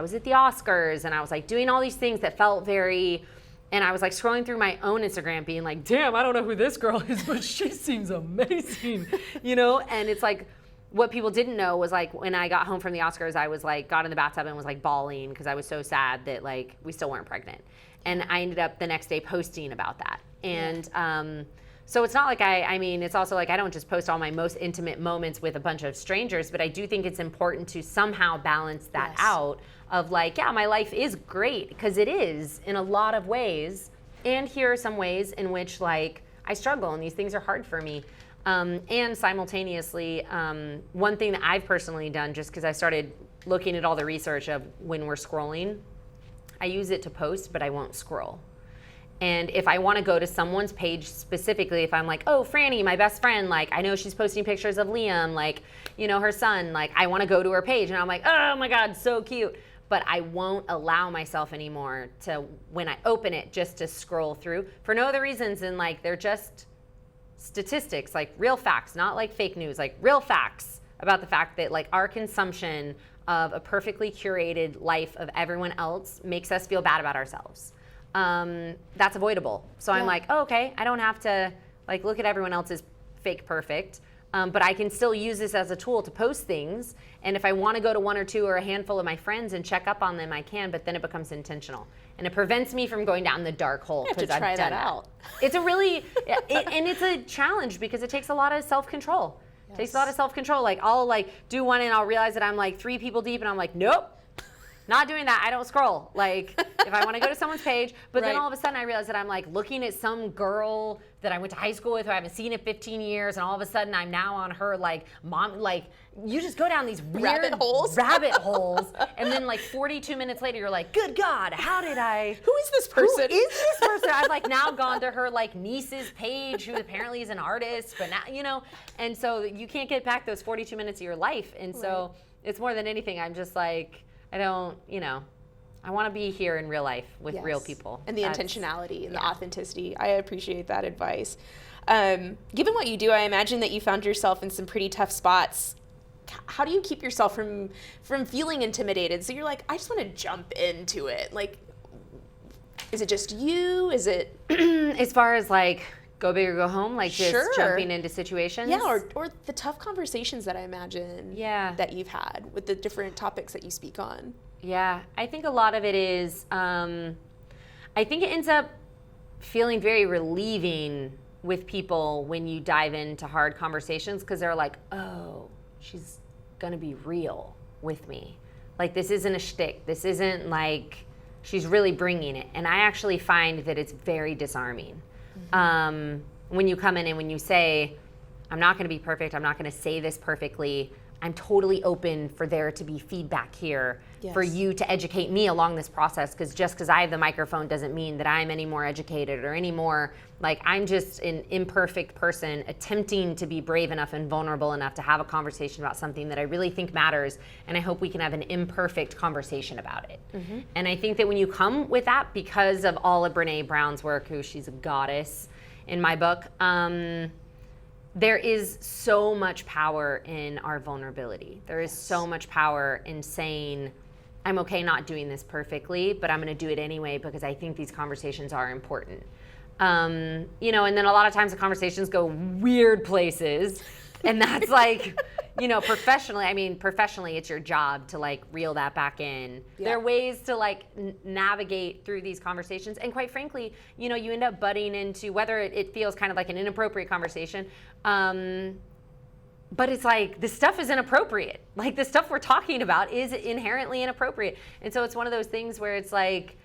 was at the Oscars and I was like doing all these things that felt very, and I was like scrolling through my own Instagram being like, damn, I don't know who this girl is, but she seems amazing, And it's like, what people didn't know was like when I got home from the Oscars, I was like got in the bathtub and was like bawling because I was so sad that like we still weren't pregnant. And I ended up the next day posting about that. And so it's not like I mean, it's also like I don't just post all my most intimate moments with a bunch of strangers, but I do think it's important to somehow balance that out of like, yeah, my life is great because it is in a lot of ways. And here are some ways in which like I struggle and these things are hard for me. And simultaneously, one thing that I've personally done, just because I started looking at all the research of when we're scrolling, I use it to post, but I won't scroll. And if I want to go to someone's page specifically, if I'm like, oh, Franny, my best friend, like I know she's posting pictures of Liam, like, her son, like I want to go to her page and I'm like, oh my God, so cute. But I won't allow myself anymore to, when I open it, just to scroll through for no other reasons than like they're just statistics, like real facts, not like fake news, like real facts about the fact that like our consumption of a perfectly curated life of everyone else makes us feel bad about ourselves. That's avoidable. So I'm like, oh, okay, I don't have to like look at everyone else's fake perfect, but I can still use this as a tool to post things. And if I want to go to one or two or a handful of my friends and check up on them, I can, but then it becomes intentional. And it prevents me from going down the dark hole because I've done that out. It's a really, and it's a challenge because it takes a lot of self-control. It takes a lot of self-control. Like I'll like do one and I'll realize that I'm like 3 people deep and I'm like, nope. Not doing that. I don't scroll. Like if I want to go to someone's page, but then all of a sudden I realize that I'm like looking at some girl that I went to high school with who I haven't seen in 15 years, and all of a sudden I'm now on her like mom. Like you just go down these weird rabbit holes, and then like 42 minutes later you're like, good God, how did I? Who is this person? Who is this person? I've like now gone to her like niece's page, who apparently is an artist, but now and so you can't get back those 42 minutes of your life, and so it's more than anything. I'm just like. I don't, I want to be here in real life with real people. And the intentionality and the authenticity. I appreciate that advice. Given what you do, I imagine that you found yourself in some pretty tough spots. How do you keep yourself from feeling intimidated? So you're like, I just want to jump into it. Like, is it just you? Is it? As far as like, go big or go home, like just jumping into situations? Yeah, or the tough conversations that I imagine that you've had with the different topics that you speak on. Yeah, I think a lot of it is, I think it ends up feeling very relieving with people when you dive into hard conversations because they're like, oh, she's going to be real with me. Like this isn't a shtick. This isn't like she's really bringing it. And I actually find that it's very disarming. When you come in and when you say, I'm not going to be perfect, I'm not going to say this perfectly, I'm totally open for there to be feedback here, Yes. for you to educate me along this process, because just because I have the microphone doesn't mean that I'm any more educated or any more, like, I'm just an imperfect person attempting to be brave enough and vulnerable enough to have a conversation about something that I really think matters, and I hope we can have an imperfect conversation about it. Mm-hmm. And I think that when you come with that, because of all of Brene Brown's work, who she's a goddess in my book, there is so much power in our vulnerability. There is so much power in saying, I'm okay not doing this perfectly, but I'm going to do it anyway because I think these conversations are important. You know, and then a lot of times the conversations go weird places, and that's like, you know, professionally it's your job to like reel that back in. Yeah. There are ways to like navigate through these conversations, and quite frankly, you know, you end up butting into, whether it feels kind of like an inappropriate conversation, but it's like, this stuff is inappropriate. Like, the stuff we're talking about is inherently inappropriate. And so it's one of those things where it's like,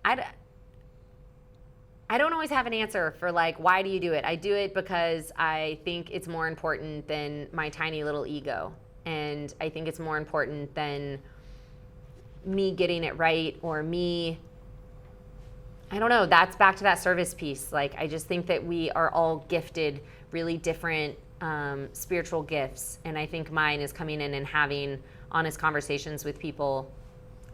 I don't always have an answer for like, why do you do it? I do it because I think it's more important than my tiny little ego. And I think it's more important than me getting it right, or me, I don't know, that's back to that service piece. Like, I just think that we are all gifted really different spiritual gifts. And I think mine is coming in and having honest conversations with people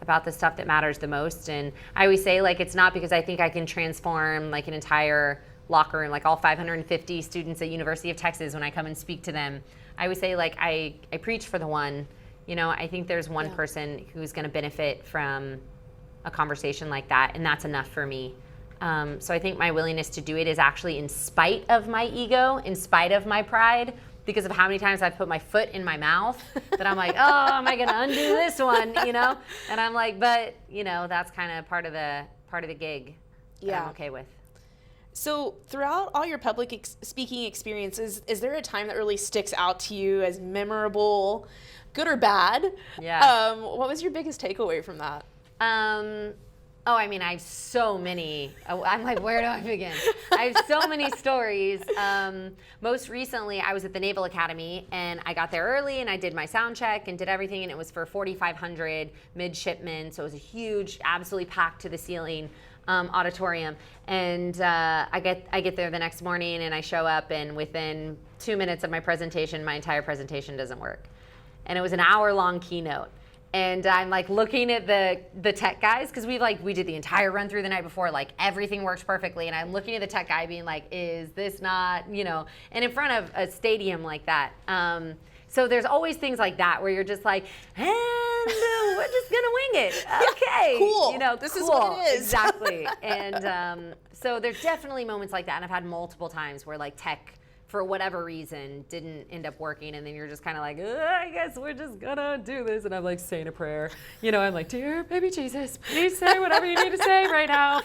about the stuff that matters the most. And I always say, like, it's not because I think I can transform like an entire locker room, like all 550 students at University of Texas when I come and speak to them. I always say, like, I preach for the one. You know, I think there's one person who's going to benefit from a conversation like that, and that's enough for me. So I think my willingness to do it is actually in spite of my ego, in spite of my pride, because of how many times I've put my foot in my mouth that I'm like, oh, am I gonna undo this one, you know? And I'm like, but, you know, that's kind of part of the gig that I'm okay with. So throughout all your public speaking experiences, is there a time that really sticks out to you as memorable, good or bad? Yeah. What was your biggest takeaway from that? Oh, I mean, I have so many. I'm like, where do I begin? I have so many stories. Most recently, I was at the Naval Academy, and I got there early, and I did my sound check and did everything, and it was for 4,500 midshipmen, so it was a huge, absolutely packed to the ceiling auditorium. And I get there the next morning, and I show up, and within 2 minutes of my presentation, my entire presentation doesn't work. And it was an hour-long keynote. And I'm like looking at the tech guys, because we did the entire run through the night before, like everything worked perfectly. And I'm looking at the tech guy being like, is this not, you know, and in front of a stadium like that. So there's always things like that where you're just like, and we're just gonna wing it. Okay, cool. You know, this cool. is what it is. Exactly. And so there's definitely moments like that, and I've had multiple times where like tech, for whatever reason, didn't end up working, and then you're just kind of like, I guess we're just gonna do this, and I'm like saying a prayer, you know, I'm like, dear baby Jesus, please say whatever you need to say right now.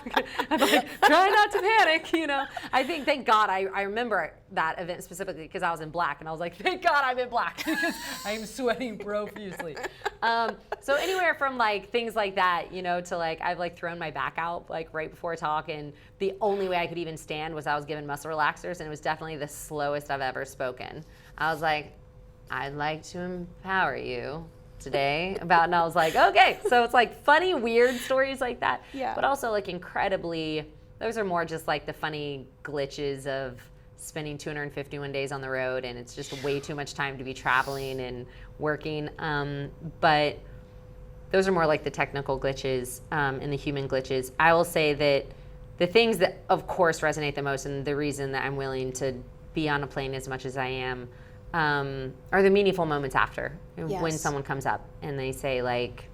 I'm like, try not to panic, you know. I think, thank God, I remember that event specifically because I was in black, and I was like, thank God I'm in black because I'm sweating profusely. So anywhere from like things like that, you know, to like I've like thrown my back out like right before a talk, and the only way I could even stand was I was given muscle relaxers, and it was definitely the slowest I've ever spoken. I was like, I'd like to empower you today about, and I was like, okay. So it's like funny, weird stories like that, but also like incredibly, those are more just like the funny glitches of spending 251 days on the road, and it's just way too much time to be traveling and working. But those are more like the technical glitches and the human glitches. I will say that the things that, of course, resonate the most, and the reason that I'm willing to be on a plane as much as I am, are the meaningful moments after. When someone comes up and they say, like,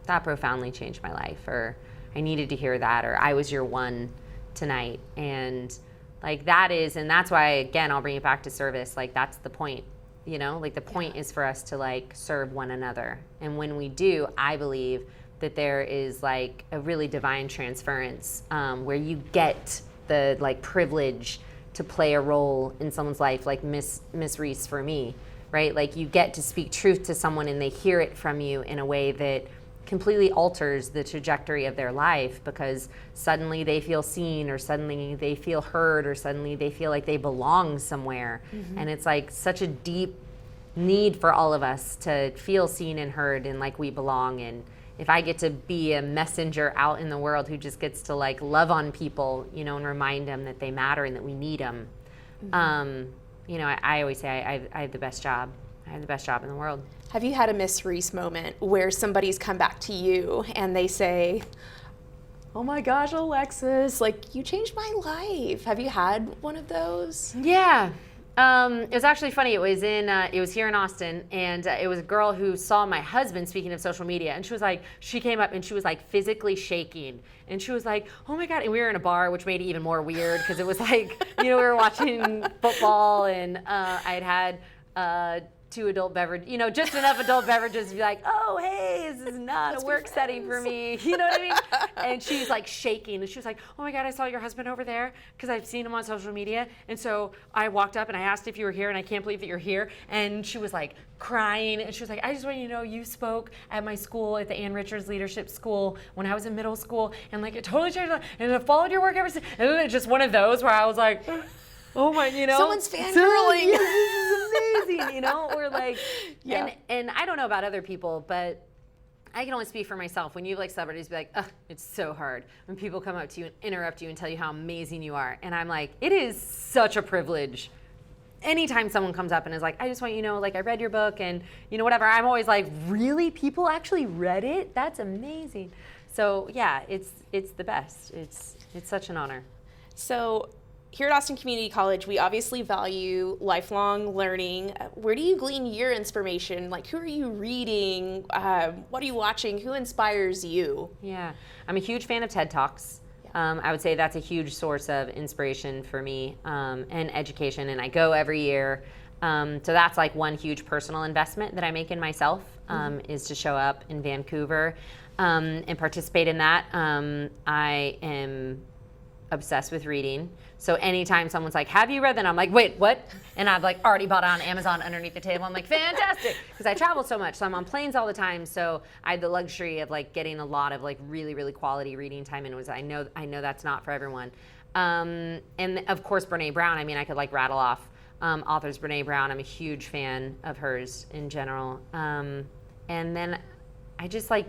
that profoundly changed my life, or I needed to hear that, or I was your one tonight. And like that is, and that's why, again, I'll bring it back to service. Like, that's the point, you know, like the point is for us to like serve one another. And when we do, I believe that there is like a really divine transference where you get the like privilege to play a role in someone's life, like Miss Reese for me, right? Like you get to speak truth to someone, and they hear it from you in a way that completely alters the trajectory of their life, because suddenly they feel seen, or suddenly they feel heard, or suddenly they feel like they belong somewhere. Mm-hmm. And it's like such a deep need for all of us to feel seen and heard and like we belong. And if I get to be a messenger out in the world who just gets to like love on people, you know, and remind them that they matter and that we need them, you know, I always say I have the best job. I have the best job in the world. Have you had a Miss Reese moment where somebody's come back to you and they say, oh my gosh, Alexis, like you changed my life? Have you had one of those? Yeah. It was actually funny. It was here in Austin, and it was a girl who saw my husband, speaking of social media, and she was like, she came up and she was like physically shaking, and she was like, oh my God. And we were in a bar, which made it even more weird because it was like, you know, we were watching football, and I had 2 adult beverages, you know, just enough adult beverages to be like, oh, hey, this is not a work setting for me. You know what I mean? And she's like shaking. And she was like, oh my God, I saw your husband over there because I've seen him on social media. And so I walked up and I asked if you were here, and I can't believe that you're here. And she was like crying. And she was like, I just want you to know you spoke at my school, at the Ann Richards Leadership School when I was in middle school. And like it totally changed. And I followed your work ever since. And then it's just one of those where I was like, oh my, you know. Someone's fangirling. This is amazing, you know? Or like, and I don't know about other people, but I can only speak for myself. When you have like celebrities be like, ugh, it's so hard. When people come up to you and interrupt you and tell you how amazing you are. And I'm like, it is such a privilege. Anytime someone comes up and is like, I just want you to know, like I read your book and you know, whatever. I'm always like, really? People actually read it? That's amazing. So yeah, it's the best. It's such an honor. So here at Austin Community College, we obviously value lifelong learning. Where do you glean your inspiration? Like, who are you reading? What are you watching? Who inspires you? Yeah, I'm a huge fan of TED Talks. I would say that's a huge source of inspiration for me and education, and I go every year. So that's like one huge personal investment that I make in myself is to show up in Vancouver and participate in that. I am obsessed with reading. So anytime someone's like, have you read that? I'm like, wait, what? And I've like already bought it on Amazon underneath the table. I'm like, fantastic. Because I travel so much. So I'm on planes all the time. So I had the luxury of like getting a lot of like really, really quality reading time. And it was, I know that's not for everyone. And of course, Brene Brown. I mean, I could like rattle off authors. Brene Brown, I'm a huge fan of hers in general. And then I just like,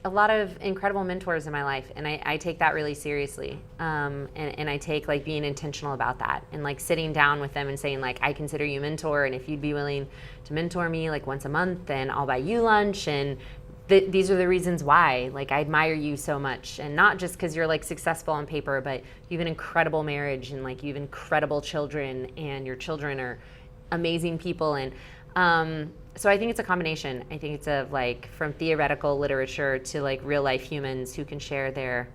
a lot of incredible mentors in my life, and I take that really seriously. And I take like being intentional about that and like sitting down with them and saying like, I consider you a mentor, and if you'd be willing to mentor me like once a month, then I'll buy you lunch. And these are the reasons why, like I admire you so much, and not just because you're like successful on paper, but you have an incredible marriage and like you have incredible children, and your children are amazing people. And so I think it's a combination. I think it's of like from theoretical literature to like real life humans who can share the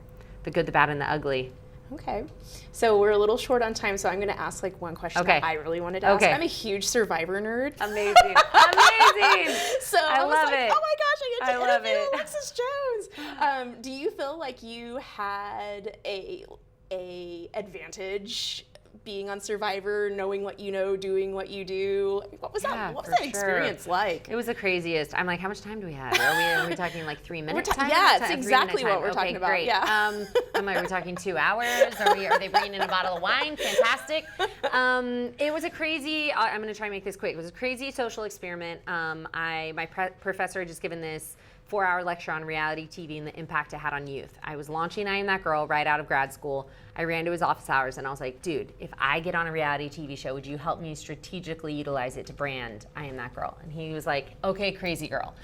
good, the bad, and the ugly. Okay. So we're a little short on time, so I'm going to ask like one question that I really wanted to ask. I'm a huge Survivor nerd. Amazing. Amazing. So I was like, oh my gosh, I get to interview Alexis Jones. Do you feel like you had a advantage being on Survivor, knowing what you know, doing what you do? What was that experience like? It was the craziest. I'm like, how much time do we have? Are we talking like 3 minutes time? Yeah, it's exactly what we're talking about. Great. Yeah. I'm like, are we talking 2 hours? Are they bringing in a bottle of wine? Fantastic. It was a crazy, I'm going to try and make this quick. It was a crazy social experiment. My professor had just given this 4-hour lecture on reality TV and the impact it had on youth. I was launching I Am That Girl right out of grad school. I ran to his office hours and I was like, dude, if I get on a reality TV show, would you help me strategically utilize it to brand I Am That Girl? And he was like, okay, crazy girl.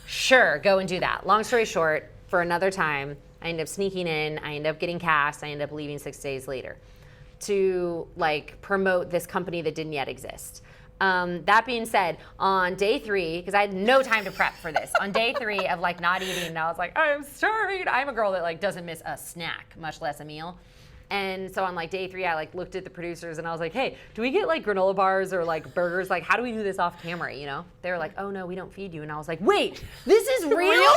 Sure, go and do that. Long story short, for another time, I ended up sneaking in, I ended up getting cast, I ended up leaving 6 days later to like promote this company that didn't yet exist. That being said, on day 3, because I had no time to prep for this, on day 3 of like not eating, and I was like, I'm starving. I'm a girl that like doesn't miss a snack, much less a meal. And so on like day 3, I like looked at the producers and I was like, hey, do we get like granola bars or like burgers? Like, how do we do this off camera, you know? They were like, oh no, we don't feed you. And I was like, wait, this is real?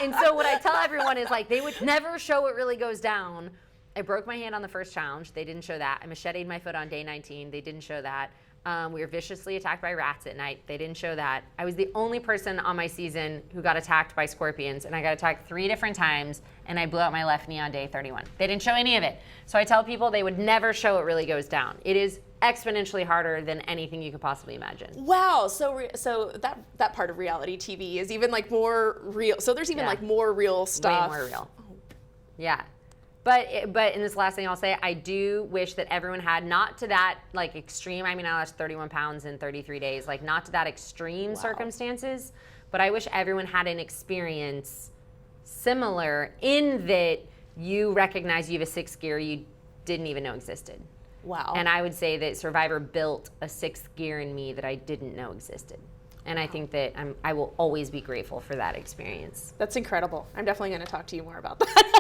And so what I tell everyone is like, they would never show what really goes down. I broke my hand on the first challenge. They didn't show that. I macheted my foot on day 19. They didn't show that. We were viciously attacked by rats at night. They didn't show that. I was the only person on my season who got attacked by scorpions, and I got attacked 3 different times, and I blew out my left knee on day 31. They didn't show any of it. So I tell people they would never show what really goes down. It is exponentially harder than anything you could possibly imagine. Wow. So that part of reality TV is even like more real. So there's even like more real stuff. Way more real. Yeah. But in this last thing I'll say, I do wish that everyone had, not to that like extreme, I mean, I lost 31 pounds in 33 days, like not to that extreme circumstances, but I wish everyone had an experience similar in that you recognize you have a sixth gear you didn't even know existed. Wow. And I would say that Survivor built a sixth gear in me that I didn't know existed. And I think that I will always be grateful for that experience. That's incredible. I'm definitely going to talk to you more about that.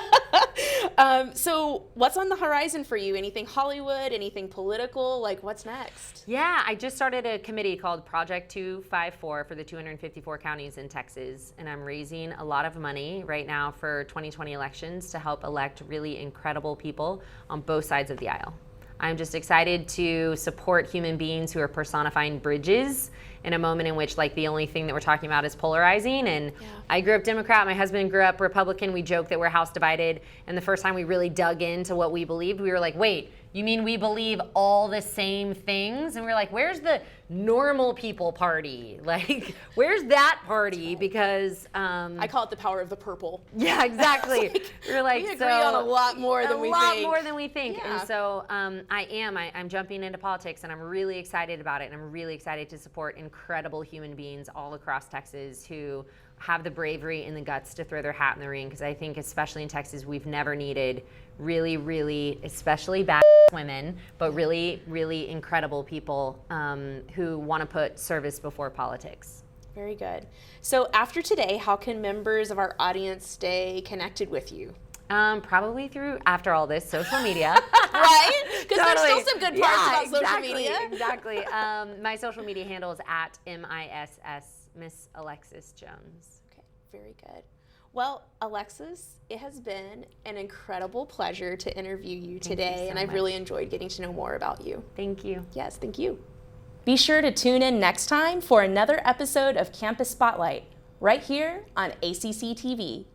So what's on the horizon for you? Anything Hollywood, anything political? Like what's next? Yeah, I just started a committee called Project 254 for the 254 counties in Texas. And I'm raising a lot of money right now for 2020 elections to help elect really incredible people on both sides of the aisle. I'm just excited to support human beings who are personifying bridges in a moment in which like the only thing that we're talking about is polarizing. And I grew up Democrat, my husband grew up Republican. We joke that we're house divided. And the first time we really dug into what we believed, we were like, wait, you mean we believe all the same things? And we were like, where's the normal people party? Like, where's that party? Because I call it the power of the purple. Yeah, exactly. We're like, we agree on a lot more than we think. A lot more than we think. Yeah. And so I'm jumping into politics, and I'm really excited about it. And I'm really excited to support incredible human beings all across Texas who have the bravery and the guts to throw their hat in the ring. Because I think, especially in Texas, we've never needed really, really, especially bad women, but really, really incredible people who want to put service before politics. Very good. So after today, how can members of our audience stay connected with you? Probably through, after all this, social media. Right? Because there's still some good parts about social media. Exactly. My social media handle is at MISS, Miss Alexis Jones. Okay, very good. Well, Alexis, it has been an incredible pleasure to interview you today, and I've really enjoyed getting to know more about you. Thank you. Yes, thank you. Be sure to tune in next time for another episode of Campus Spotlight, right here on ACCTV.